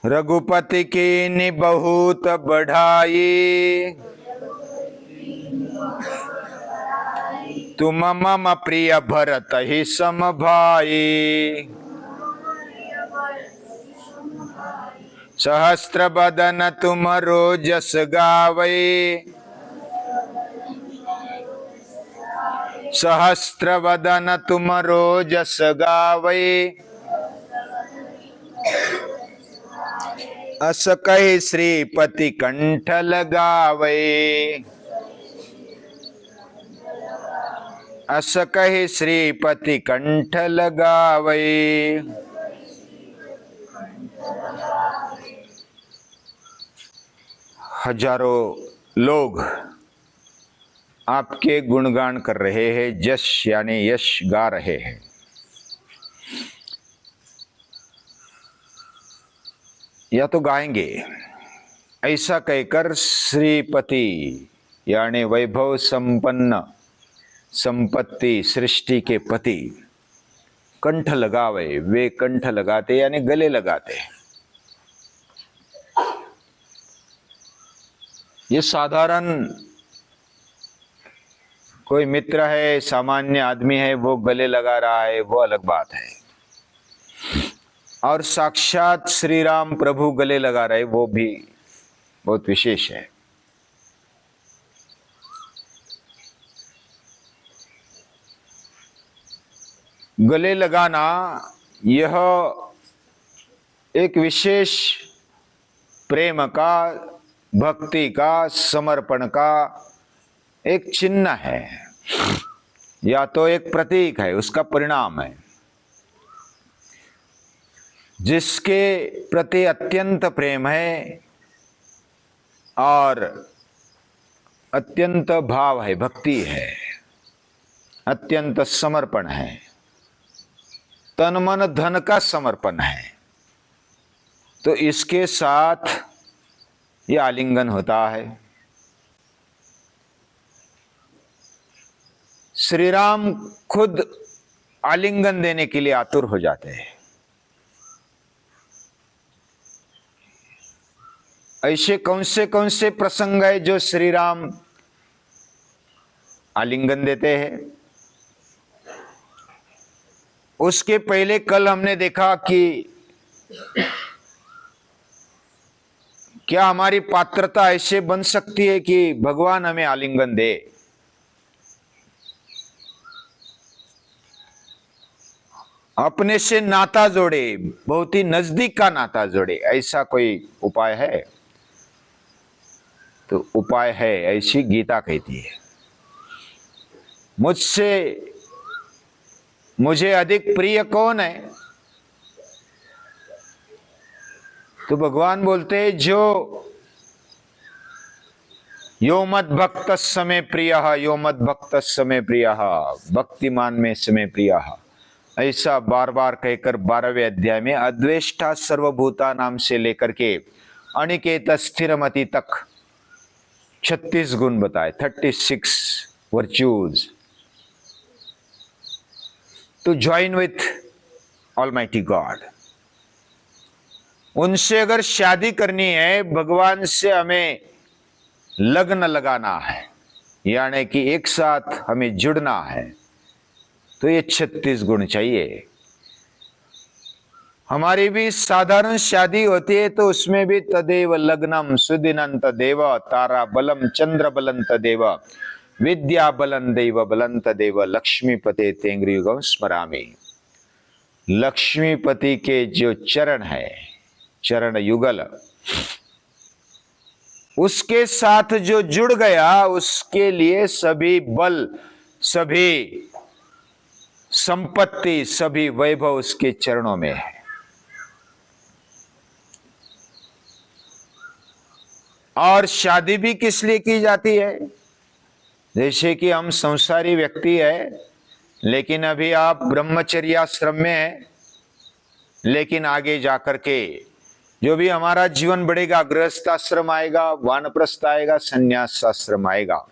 रघुपति की बहुत बढ़ाई, तुम मम प्रिय भरत ही सम भाई। सहस्त्र बदन तुम रोजस गावै, सहस्त्र बदन तुम रोजस गावै। अस कहि श्रीपति कंठ लगावै, अस कहि श्रीपति कंठ लगावै। हजारों लोग आपके गुणगान कर रहे हैं, जश यानी यश गा रहे हैं। या तो गाएंगे। ऐसा कहकर श्रीपति यानी वैभव संपन्न, संपत्ति, सृष्टि के पति कंठ लगावे, वे कंठ लगाते यानी गले लगाते। ये साधारण कोई मित्र है, सामान्य आदमी है, वो गले लगा रहा है, वो अलग बात है। और साक्षात श्री राम प्रभु गले लगा रहे, वो भी बहुत विशेष है। गले लगाना यह एक विशेष प्रेम का, भक्ति का, समर्पण का एक चिन्ह है, या तो एक प्रतीक है, उसका परिणाम है। जिसके प्रति अत्यंत प्रेम है और अत्यंत भाव है, भक्ति है, अत्यंत समर्पण है, तन मन धन का समर्पण है, तो इसके साथ ये आलिंगन होता है। श्री राम खुद आलिंगन देने के लिए आतुर हो जाते हैं। ऐसे कौन से प्रसंग है जो श्री राम आलिंगन देते हैं? उसके पहले कल हमने देखा कि क्या हमारी पात्रता ऐसे बन सकती है कि भगवान हमें आलिंगन दे? अपने से नाता जोड़े, बहुत ही नजदीक का नाता जोड़े, ऐसा कोई उपाय है? तो उपाय है, ऐसी गीता कहती है। मुझे अधिक प्रिय कौन है? तो भगवान बोलते हैं, जो यो मद भक्त समय प्रिय, यो मद भक्त समय प्रिय, भक्तिमान में समय प्रिय। ऐसा बार बार कहकर 12वें अध्याय में अद्वेष्टा सर्वभूता नाम से लेकर के अनिकेत स्थिरमति तक 36 गुण बताए, 36 virtues to join with almighty God. उनसे अगर शादी करनी है, भगवान से हमें लगन लगाना है, यानी कि एक साथ हमें जुड़ना है, तो ये 36 गुण चाहिए। हमारी भी साधारण शादी होती है तो उसमें भी तदेव लग्नम सुदिनं तदेव, तारा बलम चंद्र बलं तदेव, विद्या बलं देव बलं तदेव, लक्ष्मीपते तेंग्रियुगम स्मरामि। लक्ष्मीपति के जो चरण है, चरण युगल, उसके साथ जो जुड़ गया, उसके लिए सभी बल, सभी संपत्ति, सभी वैभव उसके चरणों में है। और शादी भी किस लिए की जाती है? जैसे कि हम संसारी व्यक्ति है, लेकिन अभी आप ब्रह्मचर्याश्रम में हैं, लेकिन आगे जाकर के जो भी हमारा जीवन बढ़ेगा, गृहस्थाश्रम आएगा, वानप्रस्थ आएगा, संन्यास आश्रम आएगा।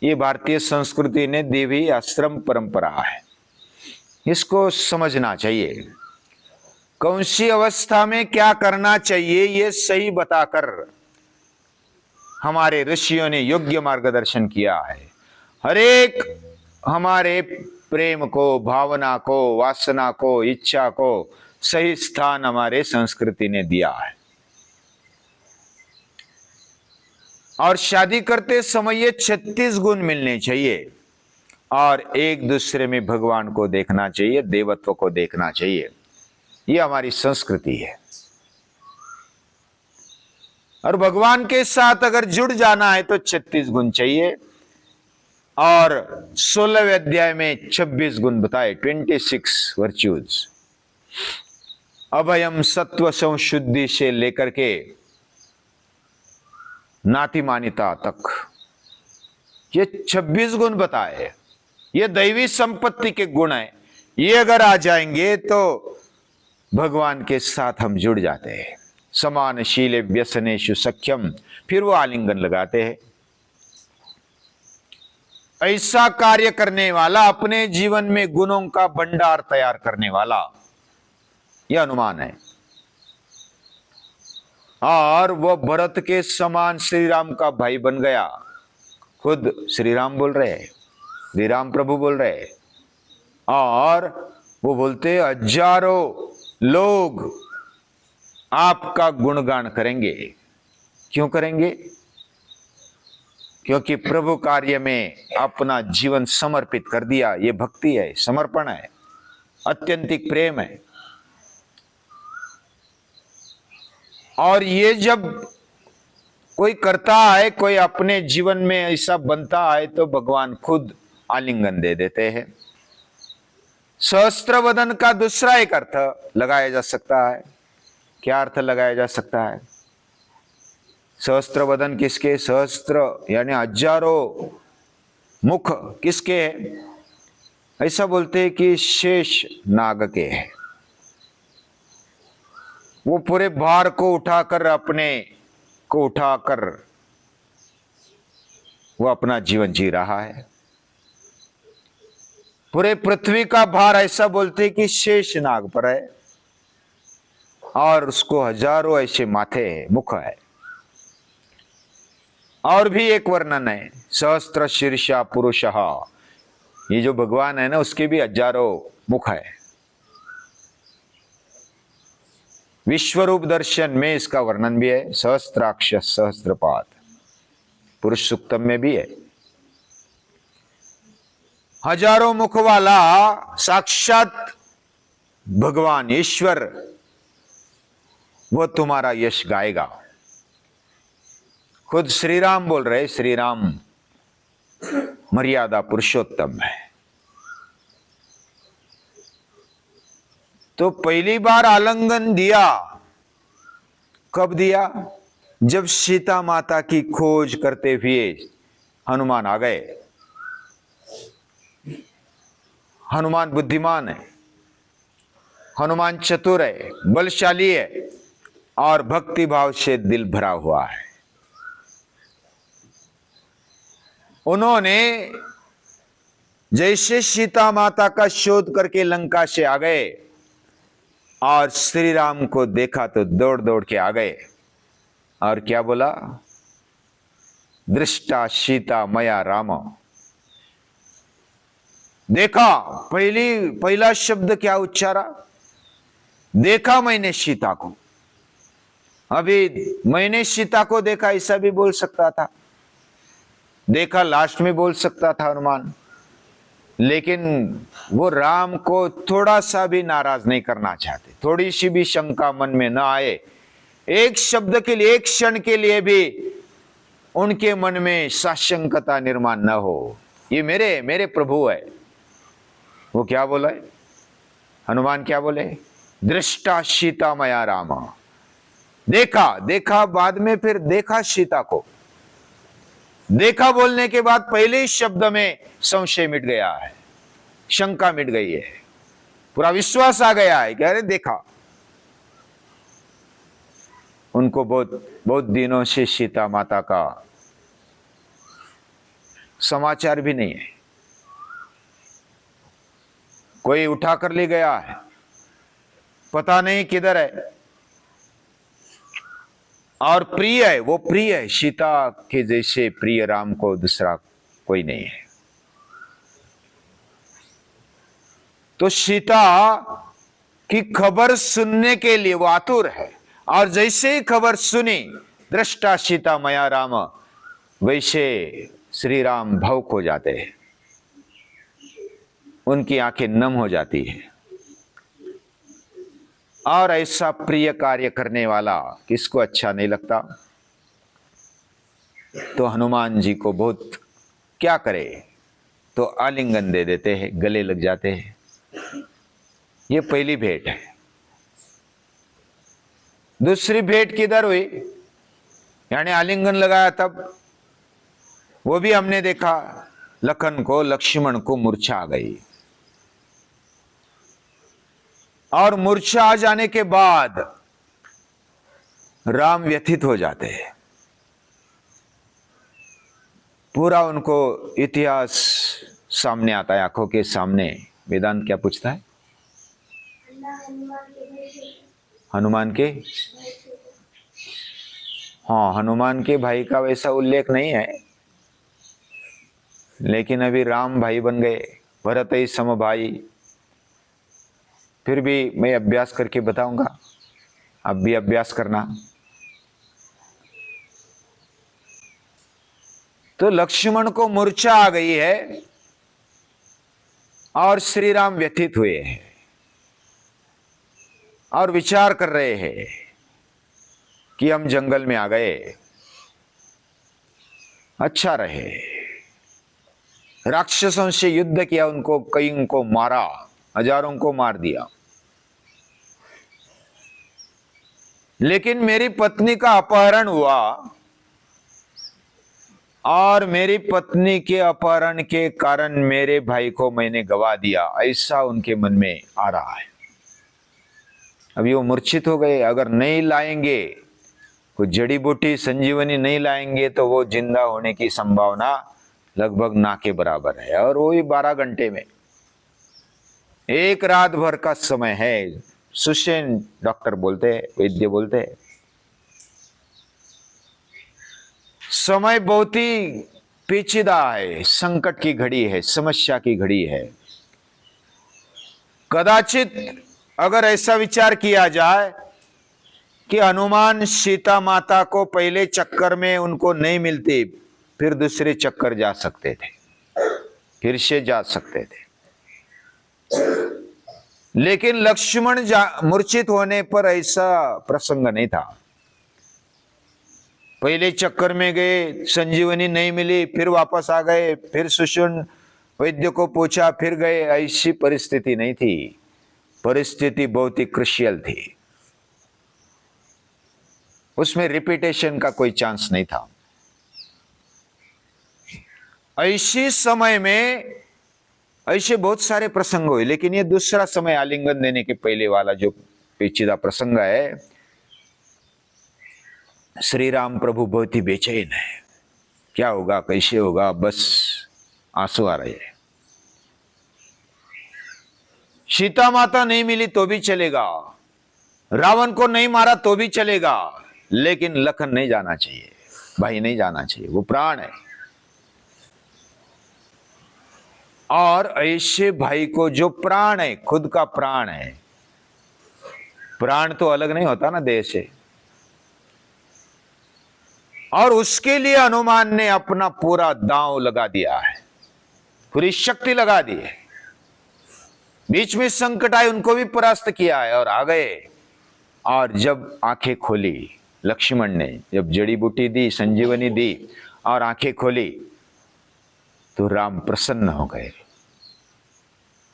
ये भारतीय संस्कृति ने दी हुई आश्रम परंपरा है, इसको समझना चाहिए। कौन सी अवस्था में क्या करना चाहिए ये सही बताकर हमारे ऋषियों ने योग्य मार्गदर्शन किया है। हर एक हमारे प्रेम को, भावना को, वासना को, इच्छा को सही स्थान हमारे संस्कृति ने दिया है। और शादी करते समय ये 36 गुण मिलने चाहिए और एक दूसरे में भगवान को देखना चाहिए, देवत्व को देखना चाहिए। ये हमारी संस्कृति है। और भगवान के साथ अगर जुड़ जाना है तो 36 गुण चाहिए। और 16वें अध्याय में 26 गुण बताए, 26 वर्च्यूज। अभयम, सत्व संशुद्धि से लेकर के नातिमानिता तक ये 26 गुण बताए। ये दैवी संपत्ति के गुण है। ये अगर आ जाएंगे तो भगवान के साथ हम जुड़ जाते हैं। समानशीले व्यसनेषु सख्यम, फिर वो आलिंगन लगाते हैं। ऐसा कार्य करने वाला, अपने जीवन में गुणों का भंडार तैयार करने वाला, यह हनुमान है। और वो भरत के समान श्री राम का भाई बन गया। खुद श्री राम बोल रहे हैं, श्री राम प्रभु बोल रहे हैं। और वो बोलते हजारों लोग आपका गुणगान करेंगे। क्यों करेंगे? क्योंकि प्रभु कार्य में अपना जीवन समर्पित कर दिया। ये भक्ति है, समर्पण है, अत्यंतिक प्रेम है। और ये जब कोई करता है, कोई अपने जीवन में ऐसा बनता है, तो भगवान खुद आलिंगन दे देते हैं। सहस्त्र वदन का दूसरा एक अर्थ लगाया जा सकता है। क्या अर्थ लगाया जा सकता है? सहस्त्र वदन किसके? सहस्त्र यानी हजारों मुख किसके है? ऐसा बोलते हैं कि शेष नाग के है। वो पूरे भार को उठाकर, अपने को उठाकर वो अपना जीवन जी रहा है। पूरे पृथ्वी का भार ऐसा बोलते हैं कि शेष नाग पर है। और उसको हजारों ऐसे माथे है, मुख है। और भी एक वर्णन है, सहस्त्र शीर्षा पुरुषः। ये जो भगवान है ना, उसके भी हजारों मुख है। विश्वरूप दर्शन में इसका वर्णन भी है। सहस्त्राक्ष सहस्त्रपाद, पुरुष सूक्तम में भी है। हजारों मुख वाला साक्षात भगवान ईश्वर, वो तुम्हारा यश गाएगा। खुद श्री राम बोल रहे, श्री राम मर्यादा पुरुषोत्तम है। तो पहली बार आलिंगन दिया, कब दिया? जब सीता माता की खोज करते हुए हनुमान आ गए। हनुमान बुद्धिमान है, हनुमान चतुर है, बलशाली है और भक्ति भाव से दिल भरा हुआ है। उन्होंने जैसे सीता माता का शोध करके लंका से आ गए और श्री राम को देखा तो दौड़ दौड़ के आ गए। और क्या बोला? दृष्टा सीता मया राम। देखा, पहला शब्द क्या उच्चारा? देखा मैंने सीता को। अभी मैंने सीता को देखा ऐसा भी बोल सकता था, देखा लास्ट में बोल सकता था हनुमान। लेकिन वो राम को थोड़ा सा भी नाराज नहीं करना चाहते, थोड़ी सी भी शंका मन में न आए। एक शब्द के लिए, एक क्षण के लिए भी उनके मन में साशंकता निर्माण न हो। ये मेरे प्रभु है। वो क्या बोला है? हनुमान क्या बोले? दृष्टा सीता मया राम। देखा बाद में फिर देखा सीता को। देखा बोलने के बाद पहले ही शब्द में संशय मिट गया है, शंका मिट गई है, पूरा विश्वास आ गया है कि अरे देखा। उनको बहुत दिनों से सीता माता का समाचार भी नहीं है। कोई उठा कर ले गया है, पता नहीं किधर है। और प्रिय है, वो प्रिय है, सीता के जैसे प्रिय राम को दूसरा कोई नहीं है। तो सीता की खबर सुनने के लिए वो आतुर है, और जैसे ही खबर सुनी, दृष्टा सीता मया राम, वैसे श्री राम भावुक हो जाते हैं, उनकी आंखें नम हो जाती है। और ऐसा प्रिय कार्य करने वाला किसको अच्छा नहीं लगता। तो हनुमान जी को बहुत क्या करे, तो आलिंगन दे देते हैं, गले लग जाते हैं। ये पहली भेंट है। दूसरी भेंट किधर हुई, यानी आलिंगन लगाया तब, वो भी हमने देखा, लखन को लक्ष्मण को मूर्छा आ गई। और मूर्छा आ जाने के बाद राम व्यथित हो जाते हैं। पूरा उनको इतिहास सामने आता है, आंखों के सामने। वेदांत क्या पूछता है, हनुमान के, हाँ, हनुमान के भाई का वैसा उल्लेख नहीं है, लेकिन अभी राम भाई बन गए, भरत ही सम भाई। फिर भी मैं अभ्यास करके बताऊंगा, आप भी अभ्यास करना। तो लक्ष्मण को मूर्छा आ गई है और श्री राम व्यथित हुए हैं और विचार कर रहे हैं कि हम जंगल में आ गए, अच्छा रहे। राक्षसों से युद्ध किया, उनको कई को मारा, हजारों को मार दिया, लेकिन मेरी पत्नी का अपहरण हुआ और मेरी पत्नी के अपहरण के कारण मेरे भाई को मैंने गवा दिया, ऐसा उनके मन में आ रहा है। अभी वो मूर्छित हो गए। अगर नहीं लाएंगे, कुछ जड़ी बूटी संजीवनी नहीं लाएंगे, तो वो जिंदा होने की संभावना लगभग ना के बराबर है। और वो भी 12 घंटे में, एक रात भर का समय है। सुषेण डॉक्टर बोलते हैं, वैद्य बोलते हैं, समय बहुत ही पेचीदा है, संकट की घड़ी है, समस्या की घड़ी है। कदाचित अगर ऐसा विचार किया जाए कि हनुमान सीता माता को पहले चक्कर में उनको नहीं मिलती, फिर दूसरे चक्कर जा सकते थे, फिर से जा सकते थे। लेकिन लक्ष्मण मूर्छित होने पर ऐसा प्रसंग नहीं था। पहले चक्कर में गए, संजीवनी नहीं मिली, फिर वापस आ गए, फिर सुषेण वैद्य को पूछा, फिर गए, ऐसी परिस्थिति नहीं थी। परिस्थिति बहुत ही क्रुशियल थी, उसमें रिपीटेशन का कोई चांस नहीं था। ऐसे समय में ऐसे बहुत सारे प्रसंग हुए, लेकिन ये दूसरा समय आलिंगन देने के पहले वाला जो पेचीदा प्रसंग है, श्री राम प्रभु बहुत ही बेचैन है, क्या होगा, कैसे होगा, बस आंसू आ रहे हैं। सीता माता नहीं मिली तो भी चलेगा, रावण को नहीं मारा तो भी चलेगा, लेकिन लखन नहीं जाना चाहिए, भाई नहीं जाना चाहिए, वो प्राण है। और ऐसे भाई को जो प्राण है, खुद का प्राण है, प्राण तो अलग नहीं होता ना देह से, और उसके लिए हनुमान ने अपना पूरा दांव लगा दिया है, पूरी शक्ति लगा दी है। बीच में संकट आए, उनको भी परास्त किया है और आ गए। और जब आंखें खोली लक्ष्मण ने, जब जड़ी बूटी दी, संजीवनी दी और आंखें खोली, तो राम प्रसन्न हो गए।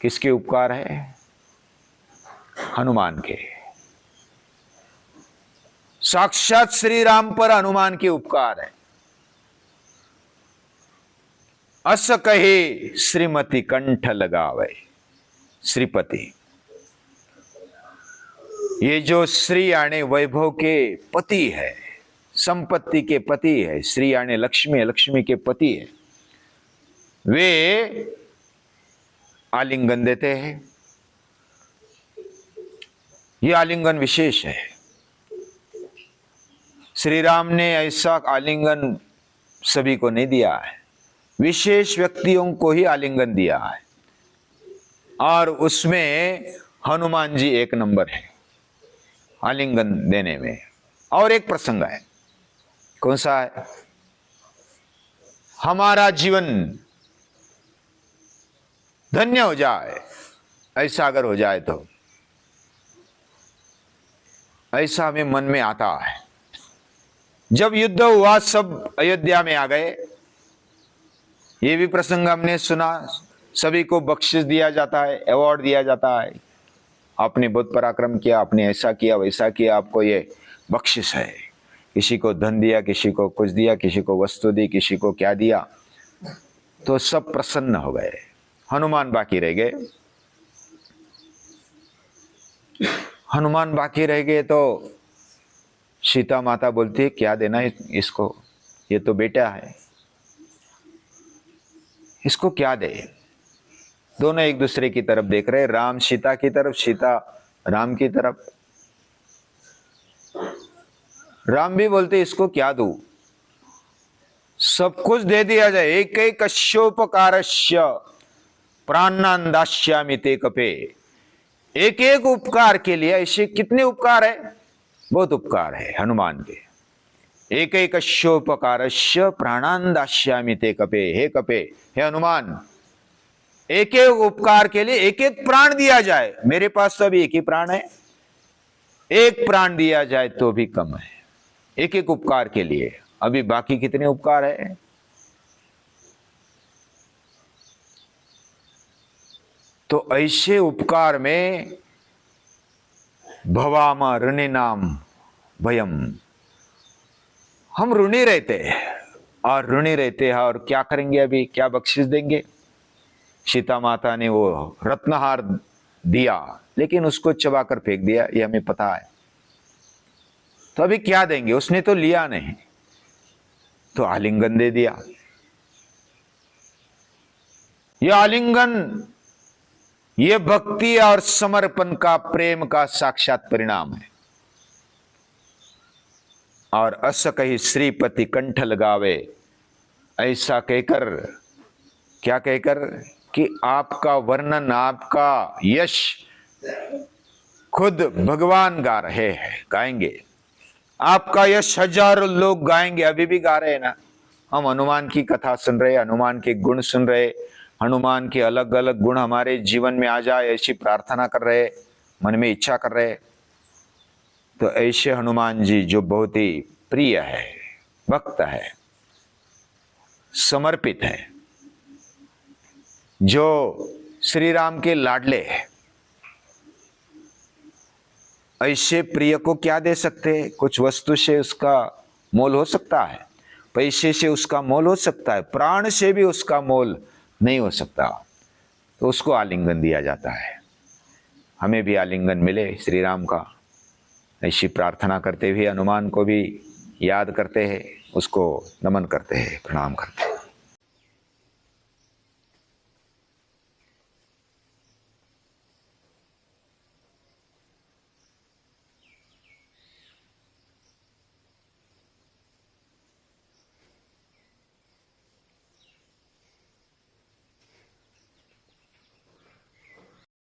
किसके उपकार है? हनुमान के। साक्षात श्री राम पर हनुमान के उपकार है। अस कहे श्रीमती कंठ लगावे, श्रीपति, ये जो श्री यानी वैभव के पति है, संपत्ति के पति है, श्री यानी लक्ष्मी, लक्ष्मी के पति है, वे आलिंगन देते हैं। ये आलिंगन विशेष है। श्री राम ने ऐसा आलिंगन सभी को नहीं दिया है, विशेष व्यक्तियों को ही आलिंगन दिया है, और उसमें हनुमान जी एक नंबर है आलिंगन देने में। और एक प्रसंग है, कौन सा है? हमारा जीवन धन्य हो जाए, ऐसा अगर हो जाए तो, ऐसा हमें मन में आता है। जब युद्ध हुआ सब अयोध्या में आ गए, ये भी प्रसंग हमने सुना, सभी को बख्शिश दिया जाता है, अवार्ड दिया जाता है, आपने बहुत पराक्रम किया, आपने ऐसा किया वैसा किया, आपको ये बख्शिश है। किसी को धन दिया, किसी को कुछ दिया, किसी को वस्तु दी, किसी को क्या दिया, तो सब प्रसन्न हो गए। हनुमान बाकी रह गए। हनुमान बाकी रह गए तो सीता माता बोलती है, क्या देना इसको, ये तो बेटा है, इसको क्या दे? दोनों एक दूसरे की तरफ देख रहे, राम सीता की तरफ, सीता राम की तरफ। राम भी बोलते, इसको क्या दूं, सब कुछ दे दिया जाए, एक एक अश्योपकारस्य प्राणान् दास्यामि ते कपे। एक एक उपकार के लिए, ऐसे कितने उपकार है, बहुत उपकार है हनुमान के। एक एक अश्योपकारस्य प्राणान् दास्यामि ते कपे, हे कपे, हे हनुमान, एक एक उपकार के लिए एक एक प्राण दिया जाए। मेरे पास तो अभी एक ही प्राण है, एक प्राण दिया जाए तो भी कम है, एक एक उपकार के लिए। अभी बाकी कितने उपकार है? तो ऐसे उपकार में भवाम ऋणिनाम भयम, हम ऋणी रहते हैं, और ऋणी रहते हैं, और क्या करेंगे? अभी क्या बख्शिश देंगे? सीता माता ने वो रत्नहार दिया, लेकिन उसको चबाकर फेंक दिया, ये हमें पता है। तो अभी क्या देंगे? उसने तो लिया नहीं, तो आलिंगन दे दिया। यह आलिंगन, ये भक्ति और समर्पण का, प्रेम का साक्षात परिणाम है। और अस कही श्रीपति कंठ लगावे, ऐसा कहकर, क्या कहकर कि आपका वर्णन, आपका यश खुद भगवान गा रहे हैं, गाएंगे। आपका यश हजारों लोग गाएंगे, अभी भी गा रहे हैं ना। हम हनुमान की कथा सुन रहे, हनुमान के गुण सुन रहे, हनुमान के अलग अलग गुण हमारे जीवन में आ जाए, ऐसी प्रार्थना कर रहे, मन में इच्छा कर रहे। तो ऐसे हनुमान जी जो बहुत ही प्रिय है, भक्त है, समर्पित है, जो श्री राम के लाडले है, ऐसे प्रिय को क्या दे सकते हैं? कुछ वस्तु से उसका मोल हो सकता है, पैसे से उसका मोल हो सकता है, प्राण से भी उसका मोल नहीं हो सकता। तो उसको आलिंगन दिया जाता है। हमें भी आलिंगन मिले श्री राम का, ऐसी प्रार्थना करते हुए हनुमान को भी याद करते हैं, उसको नमन करते हैं, प्रणाम करते हैं।